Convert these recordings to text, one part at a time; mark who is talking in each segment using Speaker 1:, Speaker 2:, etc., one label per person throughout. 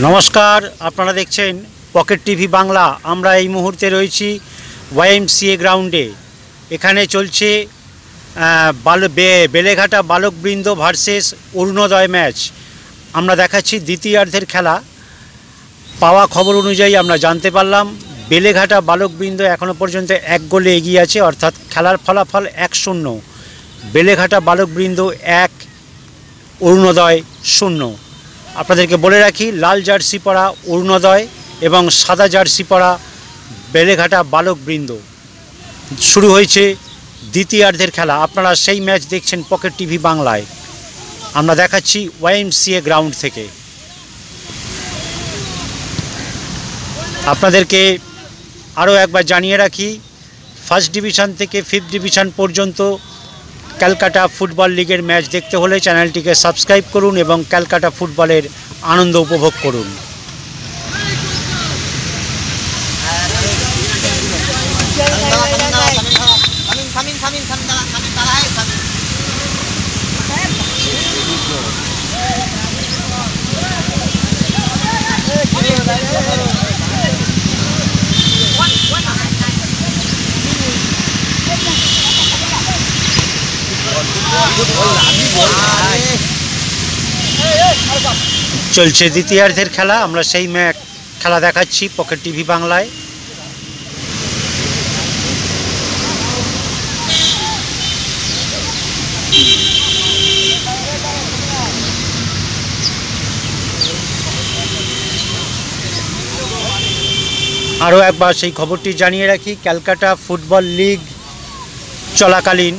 Speaker 1: নমস্কার, আপনারা দেখছেন পকেট টিভি বাংলা। আমরা এই মুহূর্তে রয়েছি ওয়াইএমসিএ গ্রাউন্ডে। এখানে চলছে বেলেঘাটা বালকবৃন্দ ভার্সেস অরুণোদয় ম্যাচ। আমরা দেখাচ্ছি দ্বিতীয়ার্ধের খেলা। পাওয়া খবর অনুযায়ী আমরা জানতে পারলাম বেলেঘাটা বালকবৃন্দ এখনও পর্যন্ত 1 গোলে এগিয়ে আছে, অর্থাৎ খেলার ফলাফল 1-0। বেলেঘাটা বালকবৃন্দ 1, অরুণোদয় 0। আপনাদেরকে বলে রাখি, লাল জার্সি পরা অরুণোদয় এবং সাদা জার্সি পরা বেলেঘাটা বালকবৃন্দ। শুরু হয়েছে দ্বিতীয়ার্ধের খেলা। আপনারা সেই ম্যাচ দেখছেন পকেট টিভি বাংলায়। আমরা দেখাচ্ছি ওয়াইএমসিএ গ্রাউন্ড থেকে। আপনাদেরকে আরও একবার জানিয়ে রাখি, ফার্স্ট ডিভিশন থেকে 5th ডিভিশন পর্যন্ত ক্যালকাটা ফুটবল লিগের ম্যাচ দেখতে হলে চ্যানেলটিকে সাবস্ক্রাইব করুন এবং ক্যালকাটা ফুটবলের আনন্দ উপভোগ করুন। চলছে দ্বিতীয়ার্ধের খেলা। আমরা সেই খেলা দেখাচ্ছি পকেট টিভি বাংলায়। আরও একবার সেই খবরটি জানিয়ে রাখি, ক্যালকাটা ফুটবল লিগ চলাকালীন,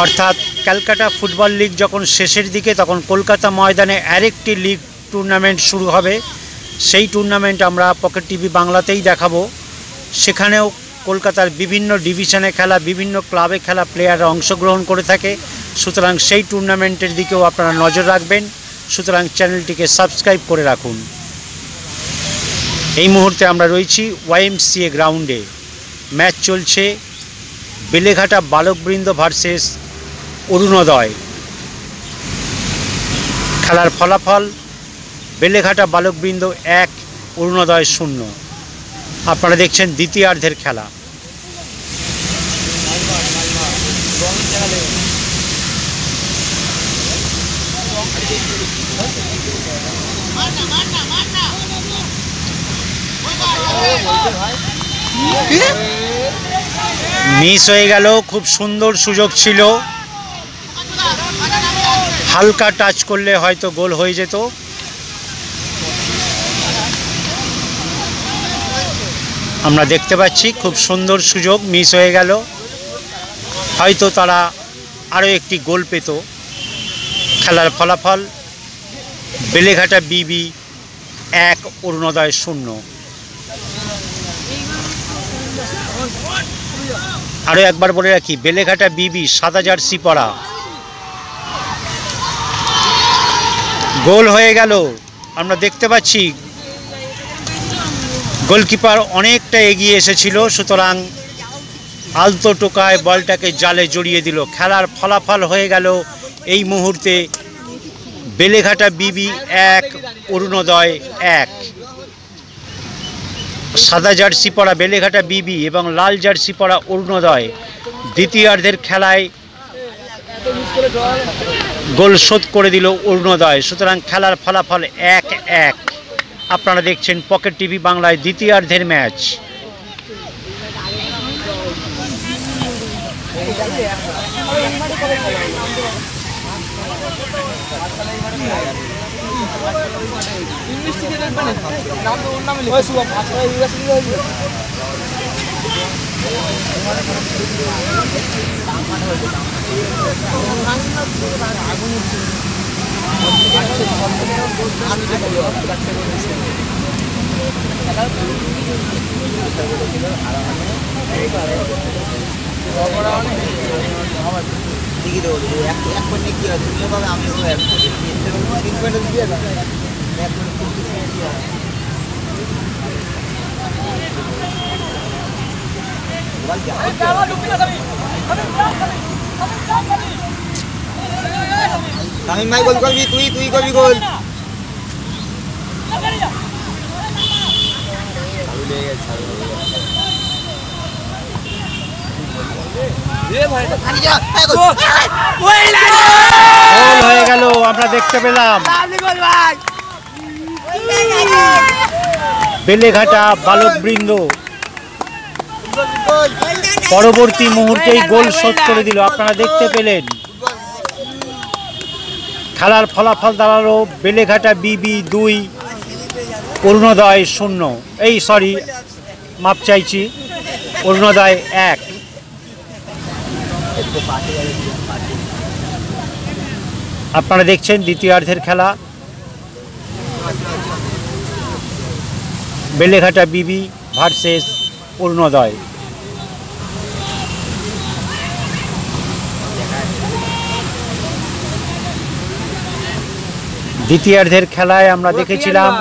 Speaker 1: অর্থাৎ ক্যালকাটা ফুটবল লিগ যখন শেষের দিকে, তখন কলকাতা ময়দানে আরেকটি লিগ টুর্নামেন্ট শুরু হবে। সেই টুর্নামেন্ট আমরা পকেট টিভি বাংলাতেই দেখাবো। সেখানেও কলকাতার বিভিন্ন ডিভিশনে খেলা, বিভিন্ন ক্লাবে খেলা প্লেয়াররা অংশগ্রহণ করে থাকে। সুতরাং সেই টুর্নামেন্টের দিকেও আপনারা নজর রাখবেন। সুতরাং চ্যানেলটিকে সাবস্ক্রাইব করে রাখুন। এই মুহূর্তে আমরা রয়েছি ওয়াইএমসিএ গ্রাউন্ডে। ম্যাচ চলছে বেলেঘাটা বালকবৃন্দ ভার্সেস অরুণোদয়। খেলার ফলাফল বেলেঘাটা বালকবৃন্দ 1, অরুণোদয় 0। আপনারা দেখছেন দ্বিতীয়ার্ধের খেলা। মিস হয়ে গেল। খুব সুন্দর সুযোগ ছিল, হালকা টাচ করলে হয়তো গোল হয়ে যেত। আমরা দেখতে পাচ্ছি খুব সুন্দর সুযোগ মিস হয়ে গেল, হয়তো তারা আরও একটি গোল পেত। খেলার ফলাফল বেলেঘাটা বিবি 1, অরুণোদয় 0। আরও একবার বলে রাখি, বেলেঘাটা বিবি সাদা জার্সি পরা। গোল হয়ে গেল। আমরা দেখতে পাচ্ছি গোলকিপার অনেকটা এগিয়ে এসেছিল, সুতরাং আলতো টোকায় বলটাকে জালে জড়িয়ে দিল। খেলার ফলাফল হয়ে গেল এই মুহূর্তে বেলেঘাটা বিবি 1, অরুণোদয় 1। সাদা জার্সি পরা বেলেঘাটা বিবি এবং লাল জার্সি পরা অরুণোদয় দ্বিতীয়ার্ধের খেলায় গোল শোধ করে দিল অরুণোদয়। সুতরাং খেলার ফলাফল 1-1। আপনারা দেখছেন পকেট টিভি বাংলায় দ্বিতীয়ার্ধের ম্যাচ।
Speaker 2: তামিম ভাই গোল করবি, তুই করবি গোল।
Speaker 1: গোল হয়ে গেল, আমরা দেখতে পেলাম। বেলেঘাটা বালকবৃন্দ পরবর্তী মুহূর্তেই গোল শোধ করে দিল, আপনারা দেখতে পেলেন। খেলার ফলাফল দাঁড়ালো বেলেঘাটা বিবি 2, অরুণোদয় 0। মাপ চাইছি, অরুণোদয় 1। আপনারা দেখছেন দ্বিতীয়ার্ধের খেলা, বেলেঘাটা বিবি ভার্সেস অরুণোদয়। দ্বিতীয়ার্ধের খেলায় আমরা দেখেছিলাম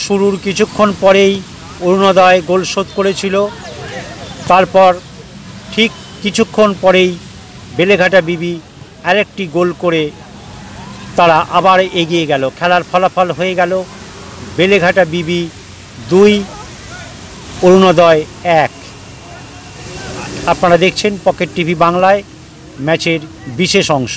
Speaker 1: শুরুর কিছুক্ষণ পরেই অরুণোদয় গোল শোধ করেছিল, তারপর ঠিক কিছুক্ষণ পরেই বেলেঘাটা বিবি আরেকটি গোল করে তারা আবার এগিয়ে গেল। খেলার ফলাফল হয়ে গেল বেলেঘাটা বিবি 2, অরুণোদয় 1। আপনারা দেখছেন পকেট টিভি বাংলায় ম্যাচের বিশেষ অংশ।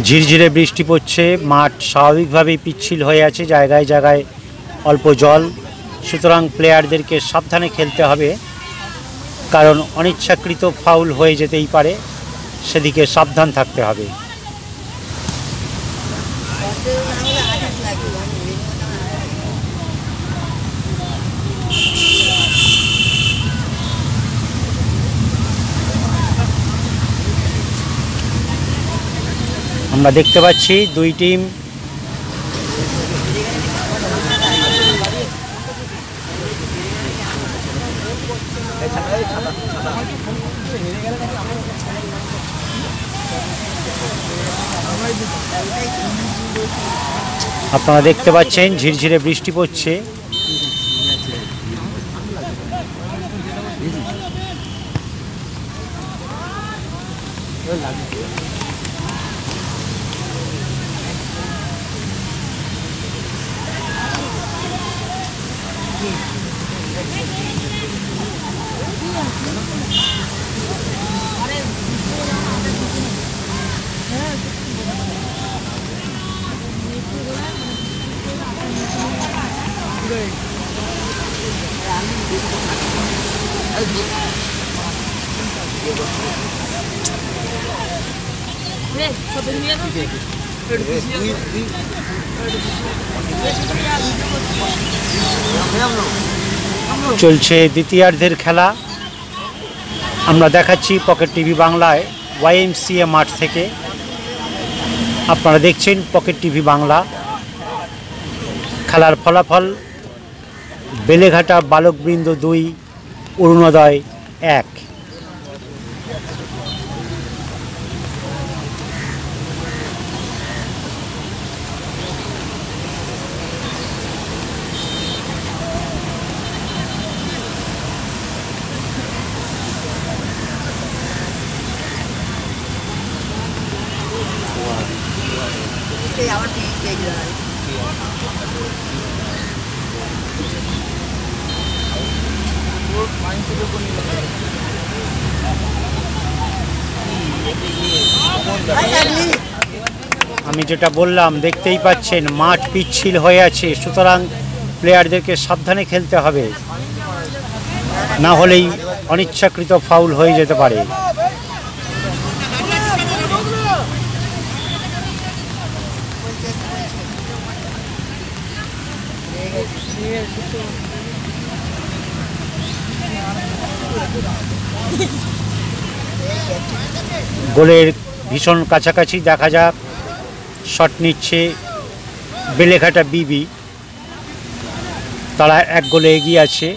Speaker 1: ঝিরঝিরে বৃষ্টি পড়ছে, মাঠ স্বাভাবিকভাবেই পিচ্ছিল হয়ে আছে, জায়গায় জায়গায় অল্প জল। সুতরাং প্লেয়ারদেরকে সাবধানে খেলতে হবে, কারণ অনিচ্ছাকৃত ফাউল হয়ে যেতেই পারে, সেদিকে সাবধান থাকতে হবে। আমরা দেখতে পাচ্ছি দুই টিম আপনারা দেখতে পাচ্ছেন ঝিরঝিরে বৃষ্টি পড়ছে। চলছে দ্বিতীয়ার্ধের খেলা, আমরা দেখাচ্ছি পকেট টিভি বাংলায় YMCA মাঠ থেকে। আপনারা দেখছেন পকেট টিভি বাংলা। খেলার ফলাফল বেলেঘাটা বালকবৃন্দ 2, অরুণোদয় 1। আমি যেটা বললাম, দেখতেই পাচ্ছেন মাঠ পিচ্ছিল হয়ে আছে, সুতরাং প্লেয়ারদেরকে সাবধানে খেলতে হবে, না হলেই অনিচ্ছাকৃত ফাউল হয়ে যেতে পারে। গোলের ভীষণ কাছাকাছি, দেখা যাক। শট নিচ্ছে বেলেঘাটা বিবি, তারা 1 গোলে এগিয়ে আছে।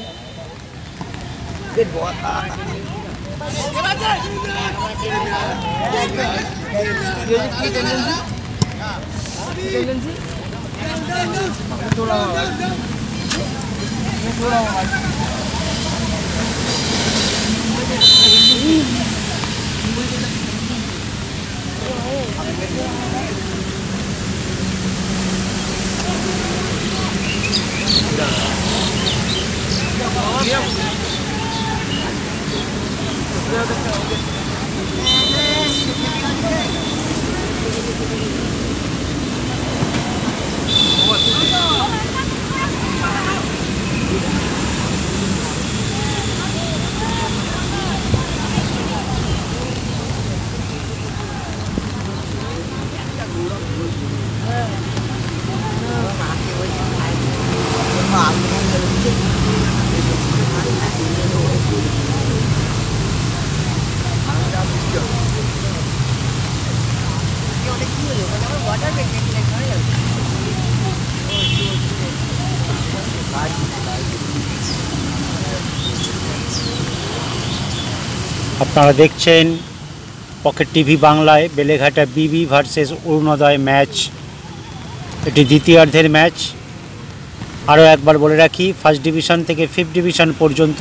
Speaker 1: আপনারা দেখছেন পকেট টিভি বাংলায় বেলেঘাটা বিবি ভার্সেস অরুণোদয় ম্যাচ। এটি দ্বিতীয়ার্ধের ম্যাচ। আরও একবার বলে রাখি, ফার্স্ট ডিভিশন থেকে ফিফথ ডিভিশন পর্যন্ত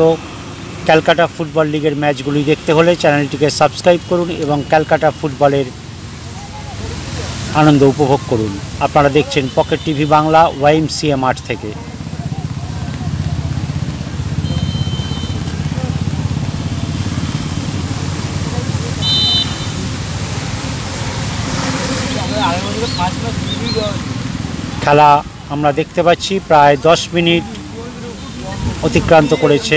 Speaker 1: ক্যালকাটা ফুটবল লিগের ম্যাচগুলি দেখতে হলে চ্যানেলটিকে সাবস্ক্রাইব করুন এবং ক্যালকাটা ফুটবলের আনন্দ উপভোগ করুন। আপনারা দেখছেন পকেট টিভি বাংলা YMCA মাঠ থেকে। খেলা আমরা দেখতে পাচ্ছি প্রায় 10 মিনিট অতিক্রান্ত করেছে।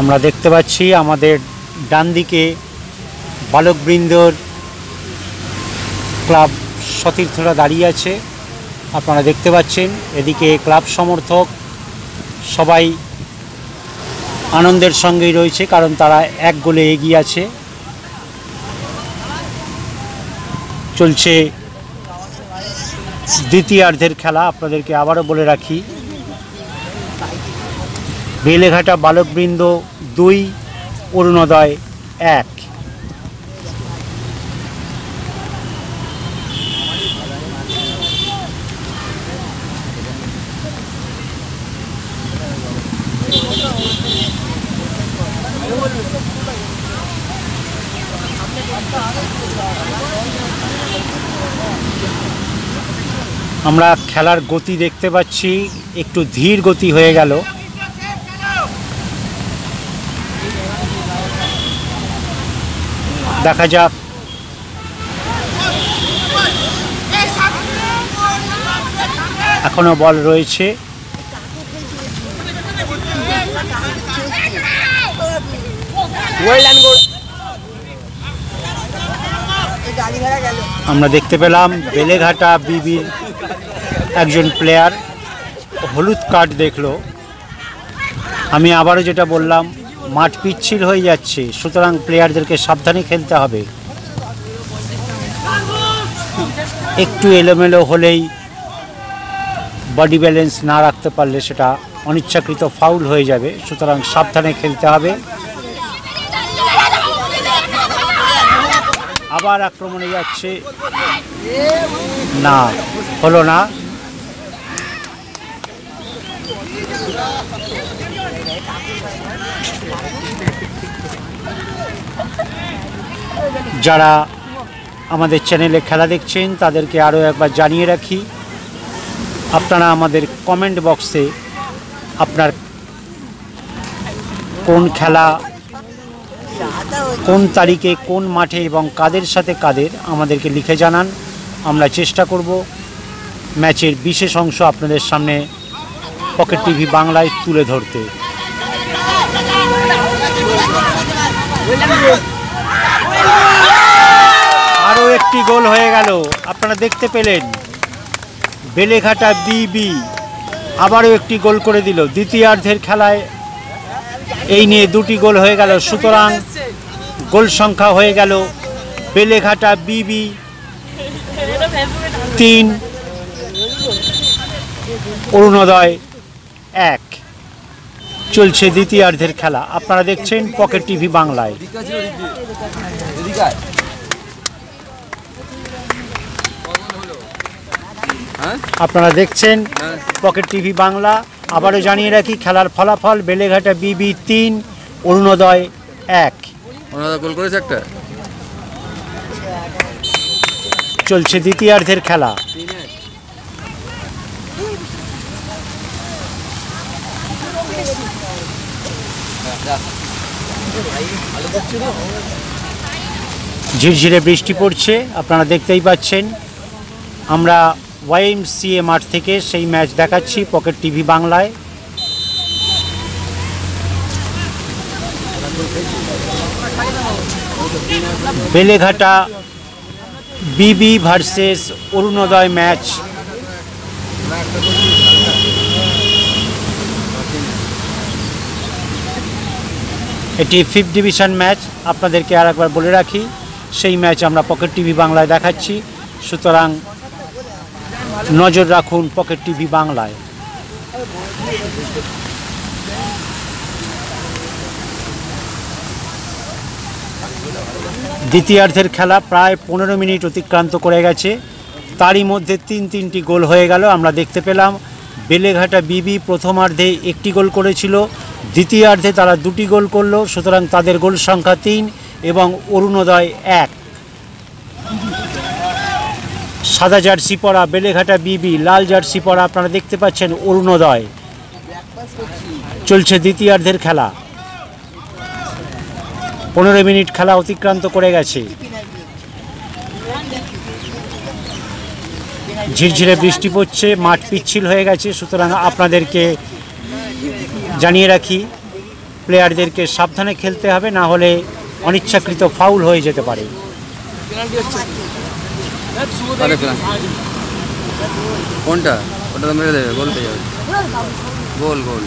Speaker 1: আমরা দেখতে পাচ্ছি আমাদের ডান দিকে বালকবৃন্দর ক্লাব সতীর্থরা দাঁড়িয়ে আছে। আপনারা দেখতে পাচ্ছেন এদিকে ক্লাব সমর্থক সবাই আনন্দের সঙ্গেই রয়েছে, কারণ তারা 1 গোলে এগিয়ে আছে। চলছে দ্বিতীয়ার্ধের খেলা। আপনাদেরকে আবারও বলে রাখি, বেলেঘাটা বালকবৃন্দ 2, অরুণোদয় 1। আমরা খেলার গতি দেখতে পাচ্ছি একটু ধীর গতি হয়ে গেল। দেখা যাক এখনো বল রয়েছে। আমরা দেখতে পেলাম বেলেঘাটা বিবির একজন প্লেয়ার হলুদ কার্ড দেখলো। আমি আবারও যেটা বললাম, মাঠ পিচ্ছিল হয়ে যাচ্ছে, সুতরাং প্লেয়ারদেরকে সাবধানে খেলতে হবে। একটু এলোমেলো হলেই বডি ব্যালেন্স না রাখতে পারলে সেটা অনিচ্ছাকৃত ফাউল হয়ে যাবে, সুতরাং সাবধানে খেলতে হবে। আবার আক্রমণে যাচ্ছে, না হলো না। যারা আমাদের চ্যানেলে খেলা দেখছেন তাদেরকে আরও একবার জানিয়ে রাখি, আপনারা আমাদের কমেন্ট বক্সে আপনার কোন খেলা কোন তারিখে কোন মাঠে এবং কাদের সাথে কাদের আমাদেরকে লিখে জানান। আমরা চেষ্টা করব ম্যাচের বিশেষ অংশ আপনাদের সামনে পকেট টিভি বাংলায় তুলে ধরতে। আরও একটি গোল হয়ে গেল, আপনারা দেখতে পেলেন। বেলেঘাটা বিবি আবারও একটি গোল করে দিল দ্বিতীয়ার্ধের খেলায়। এই নিয়ে দুটি গোল হয়ে গেল, সুতরাং গোল সংখ্যা হয়ে গেল বেলেঘাটা বিবি 3, অরুণোদয় 1। চলছে দ্বিতীয়ার্ধের খেলা, আপনারা দেখছেন পকেট টিভি বাংলায়। আপনারা দেখছেন পকেট টিভি বাংলা। আবারও জানিয়ে রাখি খেলার ফলাফল বেলেঘাটা বিবি 3, অরুণোদয় 1।
Speaker 2: গোল করেছে একটা।
Speaker 1: চলছে দ্বিতীয়ার্ধের খেলা। ঝিরঝিরে বৃষ্টি পড়ছে, আপনারা দেখতেই পাচ্ছেন। আমরা YMCA মাঠ থেকে সেই ম্যাচ দেখাচ্ছি পকেট টিভি বাংলায়। বেলেঘাটা বিবি ভার্সেস অরুণোদয় ম্যাচ। এটি 5th ডিভিশন ম্যাচ। আপনাদেরকে আর একবার বলে রাখি, সেই ম্যাচ আমরা পকেট টিভি বাংলায় দেখাচ্ছি, সুতরাং নজর রাখুন পকেট টিভি বাংলায়। দ্বিতীয়ার্ধের খেলা প্রায় 15 মিনিট অতিক্রান্ত করে গেছে, তারই মধ্যে 3টি গোল হয়ে গেল। আমরা দেখতে পেলাম বেলেঘাটা বিবি প্রথমার্ধে 1টি গোল করেছিল, দ্বিতীয়ার্ধে তারা 2টি গোল করলো, সুতরাং তাদের গোল সংখ্যা 3 এবং অরুণোদয় 1। সাদা জার্সি পরা বেলেঘাটা বিবি, লাল জার্সি পরা আপনারা দেখতে পাচ্ছেন অরুণোদয়। চলছে দ্বিতীয়ার্ধের খেলা, 15 মিনিট খেলা অতিক্রান্ত করে গেছে। ঝিরঝিরে বৃষ্টি পড়ছে, মাঠ পিচ্ছিল হয়ে গেছে, সুতরাং আপনাদেরকে জানিয়ে রাখি প্লেয়ারদেরকে সাবধানে খেলতে হবে, না হলে অনিচ্ছাকৃত ফাউল হয়ে যেতে পারে।
Speaker 2: কোনটা ওটা তো মেরে দেবে, গোল পেয়ে যাবে। গোল গোল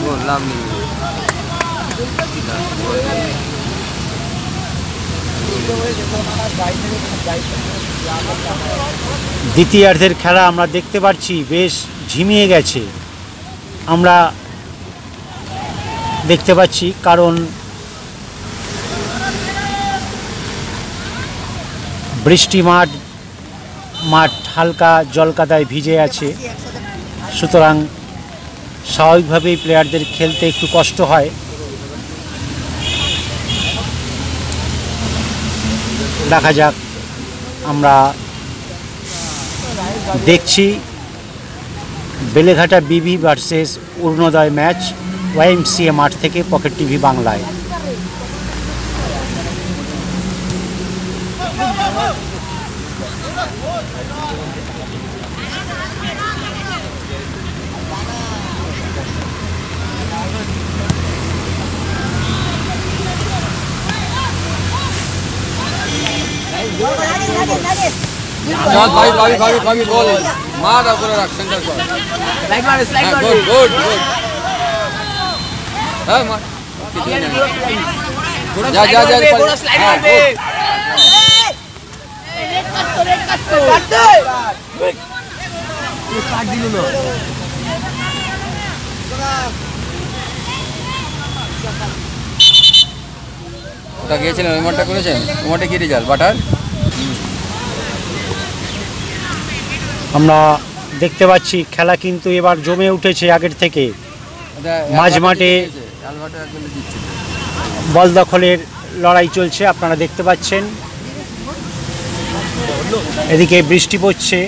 Speaker 2: গোল, লাভ নেই।
Speaker 1: দ্বিতীয়ার্ধের খেলা আমরা দেখতে পাচ্ছি বেশ ঝিমিয়ে গেছে। আমরা দেখতে পাচ্ছি কারণ বৃষ্টি মাঠ হালকা জলকাদায় ভিজে আছে, সুতরাং স্বাভাবিকভাবেই প্লেয়ারদের খেলতে একটু কষ্ট হয়। দেখা যাক, আমরা দেখছি বেলেঘাটা বিবি ভার্সেস অরুণোদয় ম্যাচ YMCA মাঠ থেকে পকেট টিভি বাংলায়।
Speaker 2: চল ভাই, ভাবি গোল মার, করে রাখ, সেন্টার কর। গুড গুড গুড, হ্যাঁ মার। যা যা যা, ওটা গিয়েছিলেন, ওই মাঠটা করেছেন। ওই মাঠে কি রেজাল্ট বাটার?
Speaker 1: আমরা দেখতে পাচ্ছি খেলা কিন্তু এবার জমে উঠেছে আগের থেকে। মাঝ মাঠে বল দখলের লড়াই চলছে, আপনারা দেখতে পাচ্ছেন। এদিকে বৃষ্টি পড়ছে,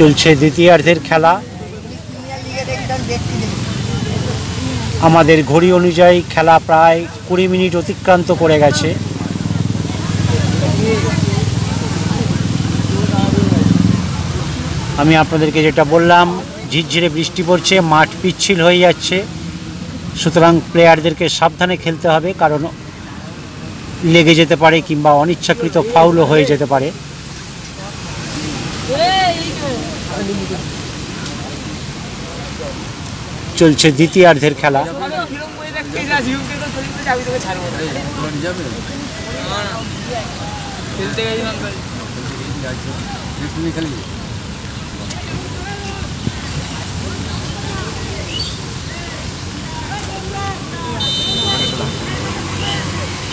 Speaker 1: চলছে দ্বিতীয়ার্ধের খেলা। আমাদের ঘড়ি অনুযায়ী খেলা প্রায় 20 মিনিট অতিক্রান্ত করে গেছে। আমি আপনাদেরকে যেটা বললাম, ঝিরঝিরে বৃষ্টি পড়ছে, মাঠ পিচ্ছিল হয়ে যাচ্ছে, সুতরাং প্লেয়ারদেরকে সাবধানে খেলতে হবে, কারণ লেগে যেতে পারে কিংবা অনিচ্ছাকৃত ফাউলও হয়ে যেতে পারে। চলছে দ্বিতীয়ার্ধের খেলা।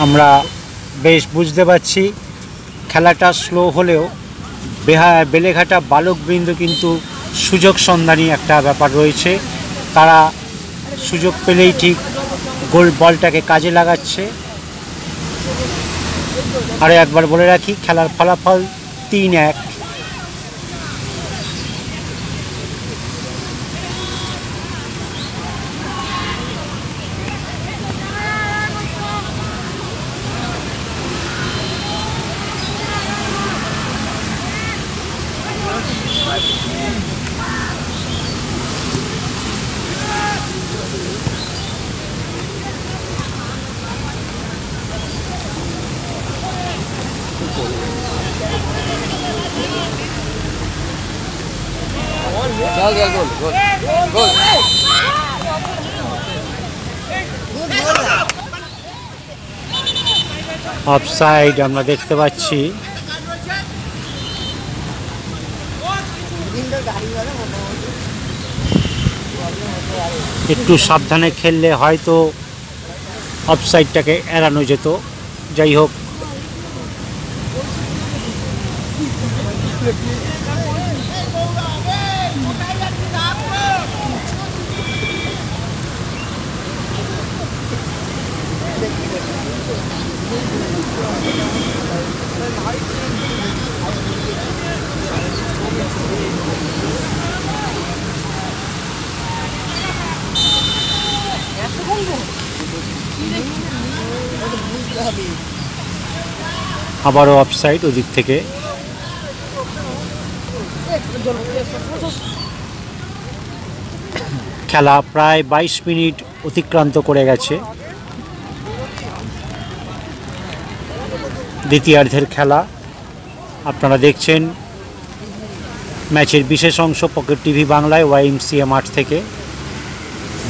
Speaker 1: আমরা বেশ বুঝতে পারছি খেলাটা স্লো হলেও বেলেঘাটা বালকবৃন্দ কিন্তু সুযোগ সন্ধানী একটা ব্যাপার রয়েছে। তারা সুযোগ পেলেই ঠিক বলটাকে কাজে লাগাচ্ছে। আরও একবার বলে রাখি, খেলার ফলাফল 3-1।
Speaker 2: चल चल गोल गोल गोल
Speaker 1: অফসাইড আমরা দেখতে পাচ্ছি। একটু সাবধানে খেললে হয়তো অফসাইডটাকে এড়ানো যেত। যাই হোক, আবারও অফসাইড ওদিক থেকে। খেলা প্রায় 22 মিনিট অতিক্রান্ত করে গেছে। দ্বিতীয়ার্ধের খেলা আপনারা দেখছেন। ম্যাচের বিশেষ অংশ পকেট টিভি বাংলায় YMCA মাঠ থেকে।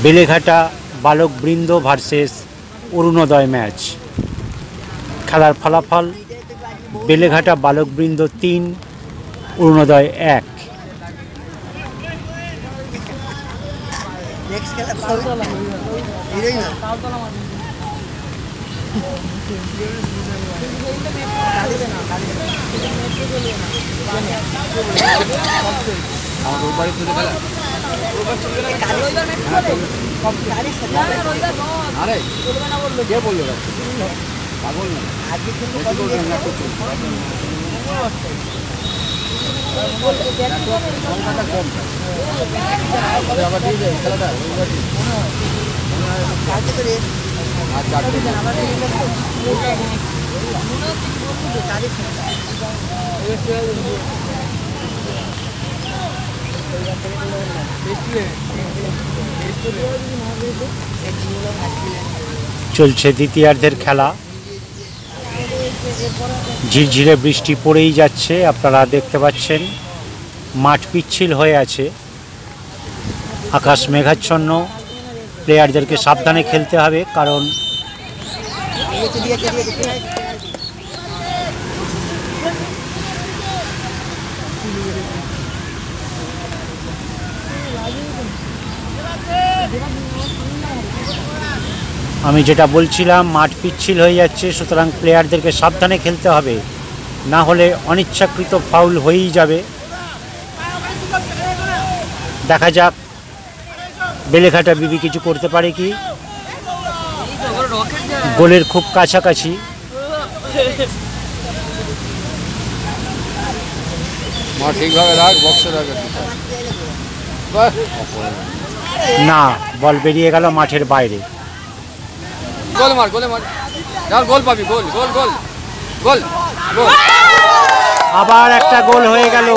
Speaker 1: বেলেঘাটা বালকবৃন্দ ভার্সেস অরুণোদয় ম্যাচ। খেলার ফলাফল বেলেঘাটা বালকবৃন্দ 3, অরুণোদয় 1।
Speaker 2: अरे क्या बोल रहे हो पागल ना आगे
Speaker 1: চলছে দ্বিতীয়ার্ধের খেলা। ঝিরঝিরে বৃষ্টি পড়েই যাচ্ছে, আপনারা দেখতে পাচ্ছেন। মাঠ পিচ্ছিল হয়ে আছে, আকাশ মেঘাচ্ছন্ন। প্লেয়ারদেরকে সাবধানে খেলতে হবে, কারণ আমি যেটা বলছিলাম, মাঠ পিচ্ছিল হয়ে যাচ্ছে, সুতরাং প্লেয়ারদেরকে সাবধানে খেলতে হবে, না হলে অনিচ্ছাকৃত ফাউল হয়েই যাবে। দেখা যাক বেলেঘাটা বিবি কিছু করতে পারে কি। গোলের খুব কাছাকাছি।
Speaker 2: মা ঠিকভাবে রাখ, বক্সে রাখ। বাহ,
Speaker 1: না, বল বেরিয়ে গেল মাঠের বাইরে।
Speaker 2: গোল মার, গোলে মার, যার গোল পাবি, গোল গোল গোল গোল গোল।
Speaker 1: আবার একটা গোল হয়ে গেল,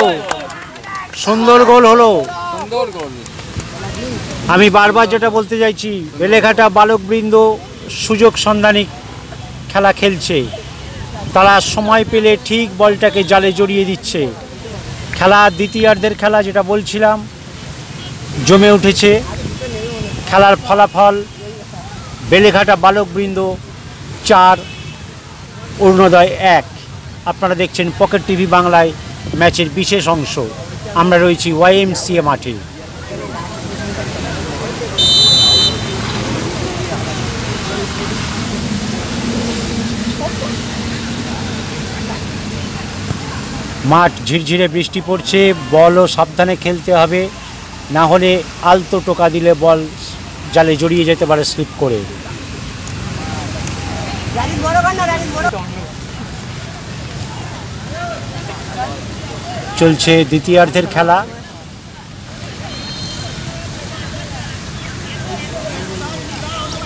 Speaker 1: সুন্দর গোল হলো।
Speaker 2: সুন্দর গোল।
Speaker 1: আমি বারবার যেটা বলতে চাইছি, বেলেঘাটা বালকবৃন্দ সুযোগ সন্ধানী খেলা খেলছে। তারা সময় পেলে ঠিক বলটাকে জালে জড়িয়ে দিচ্ছে। খেলা দ্বিতীয়ার্ধের খেলা যেটা বলছিলাম, জমে উঠেছে। খেলার ফলাফল বেলেঘাটা বালকবৃন্দ 4, অরুণোদয় 1। আপনারা দেখছেন পকেট টিভি বাংলায় ম্যাচের বিশেষ অংশ। আমরা রয়েছি YMCA মাঠে। মাঠ ঝিরঝিরে বৃষ্টি পড়ছে, বলও সাবধানে খেলতে হবে, না হলে আলতো টোকা দিলে বল জালে জড়িয়ে যেতে পারে স্লিপ করে। চলছে দ্বিতীয়ার্ধের খেলা।